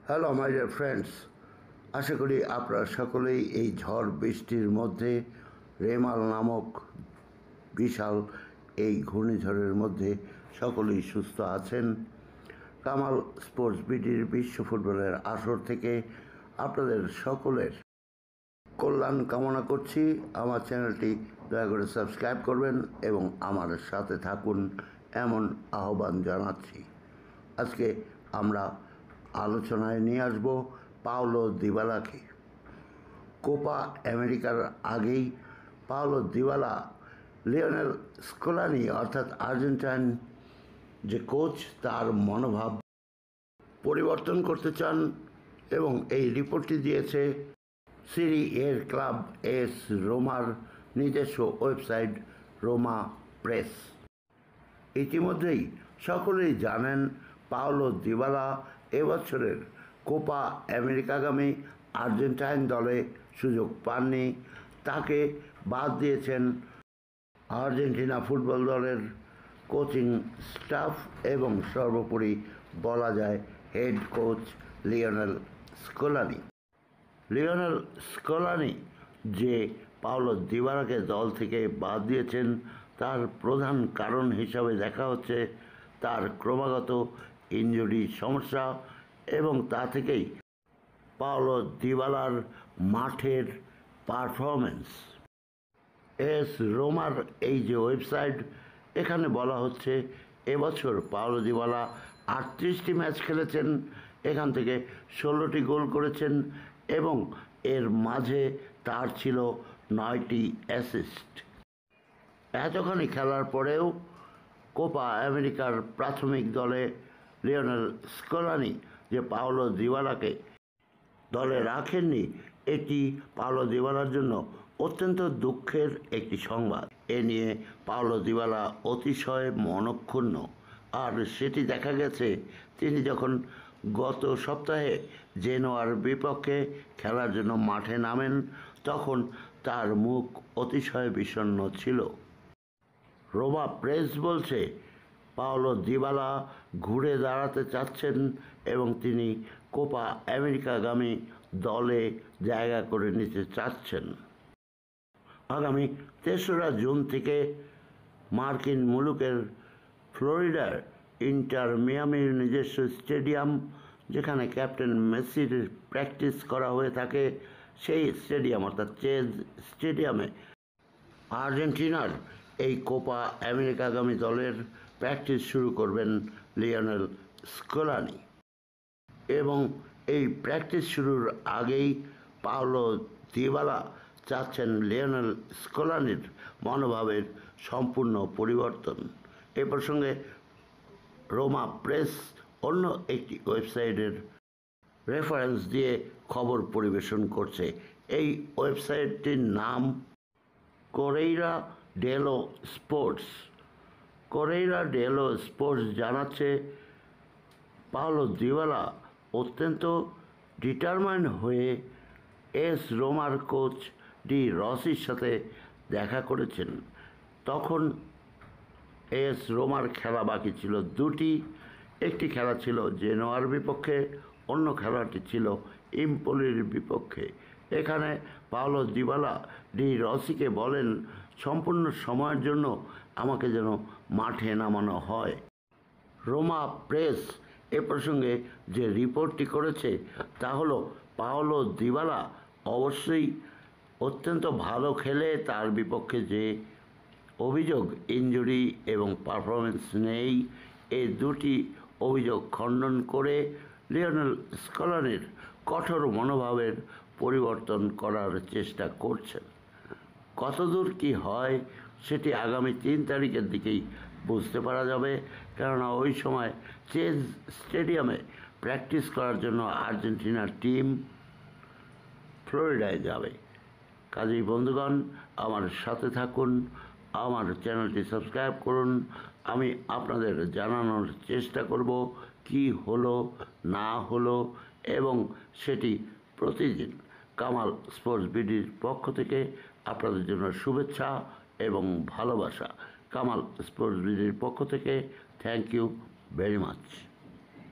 Hello my dear friends, আশা করি আপনারা সকলেই এই ঝড় বৃষ্টির মধ্যে রেমাল নামক বিশাল এই ঘূর্ণিঝড়ের মধ্যে সকলেই সুস্থ আছেন। কামাল স্পোর্টস বিডির বিশ্ব ফুটবলের আসর থেকে আপনাদের সকলের কল্যাণ কামনা করছি। আমার চ্যানেলটি দয়া করে সাবস্ক্রাইব করবেন এবং আমার সাথে থাকুন এমন আহ্বান জানাচ্ছি। আজকে আমরা আলোচনায় নিয়ে আসব পাওলো দিবালাকে। কোপা আমেরিকার আগেই পাওলো দিবালা লিওনেল স্কলানি অর্থাৎ আর্জেন্টাইন যে কোচ তার মনোভাব পরিবর্তন করতে চান এবং এই রিপোর্টটি দিয়েছে সিরি এর ক্লাব এস রোমার নিজস্ব ওয়েবসাইট রোমা প্রেস। ইতিমধ্যেই সকলেই জানেন পাওলো দিবালা এবছরের কোপা আমেরিকাগামী আর্জেন্টাইন দলে সুযোগ পাননি। তাকে বাদ দিয়েছেন আর্জেন্টিনা ফুটবল দলের কোচিং স্টাফ এবং সর্বোপরি বলা যায় head coach Lionel Scaloni. Lionel Scaloni যে পাওলো দিবালাকে দল থেকে বাদ দিয়েছেন তার প্রধান কারণ হিসাবে দেখা হচ্ছে তার ক্রমাগত ইনজুরি সমস্যা এবং তা থেকেই পাওলো দিবালার মাঠের পারফরমেন্স। এস রোমার এই যে ওয়েবসাইট, এখানে বলা হচ্ছে এবছর পাওলো দিবালা 38টি ম্যাচ খেলেছেন, এখান থেকে 16টি গোল করেছেন এবং এর মাঝে তার ছিল 9টি অ্যাসিস্ট। এতখানি খেলার পরেও কোপা আমেরিকার প্রাথমিক দলে লিওনেল স্কলানি যে পাওলো দিবালাকে দলে রাখেননি, এটি পাওলো দিবালার জন্য অত্যন্ত দুঃখের একটি সংবাদ। এ নিয়ে পাওলো দিবালা অতিশয় মনক্ষুণ্ণ। আর সেটি দেখা গেছে তিনি যখন গত সপ্তাহে জেনোয়ার বিপক্ষে খেলার জন্য মাঠে নামেন তখন তার মুখ অতিশয় বিষণ্ণ ছিল। রোমা প্রেস বলছে পাওলো দিবালা ঘুরে দাঁড়াতে চাচ্ছেন এবং তিনি কোপা আমেরিকাগামী দলে জায়গা করে নিতে চাচ্ছেন। আগামী 3রা জুন থেকে মার্কিন মুলুকের ফ্লোরিডার ইন্টার মিয়ামির নিজস্ব স্টেডিয়াম, যেখানে ক্যাপ্টেন মেসির প্র্যাকটিস করা হয়ে থাকে, সেই স্টেডিয়াম অর্থাৎ চেজ স্টেডিয়ামে আর্জেন্টিনার এই কোপা আমেরিকাগামী দলের প্র্যাকটিস শুরু করবেন লিওনেল স্কলানি এবং এই প্র্যাকটিস শুরুর আগেই পাওলো দিবালা চাচ্ছেন লিওনেল স্কলানির মনোভাবের সম্পূর্ণ পরিবর্তন। এ প্রসঙ্গে রোমা প্রেস অন্য একটি ওয়েবসাইটের রেফারেন্স দিয়ে খবর পরিবেশন করছে। এই ওয়েবসাইটটির নাম কোরেইরা ডেলো স্পোর্টস। কোরেইরা ডেলো স্পোর্টস জানাচ্ছে পাওলো দিবালা অত্যন্ত ডিটারমাইন্ড হয়ে এস রোমার কোচ ডি রসির সাথে দেখা করেছেন। তখন এস রোমার খেলা বাকি ছিল 2টি। একটি খেলা ছিল জেনোয়ার বিপক্ষে, অন্য খেলাটি ছিল ইম্পোলির বিপক্ষে। এখানে পাওলো দিবালা ডি রসিকে বলেন সম্পূর্ণ সময়ের জন্য আমাকে যেন মাঠে নামানো হয়। রোমা প্রেস এ প্রসঙ্গে যে রিপোর্টটি করেছে তা হলো পাওলো দিবালা অবশ্যই অত্যন্ত ভালো খেলে তার বিপক্ষে যে অভিযোগ ইনজুরি এবং পারফরমেন্স নেই, এই 2টি অভিযোগ খণ্ডন করে লিওনেল স্কলানির কঠোর মনোভাবের পরিবর্তন করার চেষ্টা করছেন। কতদূর কি হয় সেটি আগামী 3 তারিখের দিকেই বুঝতে পারা যাবে, কেননা ওই সময় চেজ স্টেডিয়ামে প্র্যাকটিস করার জন্য আর্জেন্টিনার টিম ফ্লোরিডায় যাবে। কাজেই বন্ধুগণ, আমার সাথে থাকুন, আমার চ্যানেলটি সাবস্ক্রাইব করুন। আমি আপনাদের জানানোর চেষ্টা করব কি হলো না হলো এবং সেটি প্রতিদিন কামাল স্পোর্টস বিডির পক্ষ থেকে আপনাদের জন্য শুভেচ্ছা এবং ভালোবাসা। কামাল স্পোর্টস বিডির পক্ষ থেকে থ্যাংক ইউ ভেরি মাচ।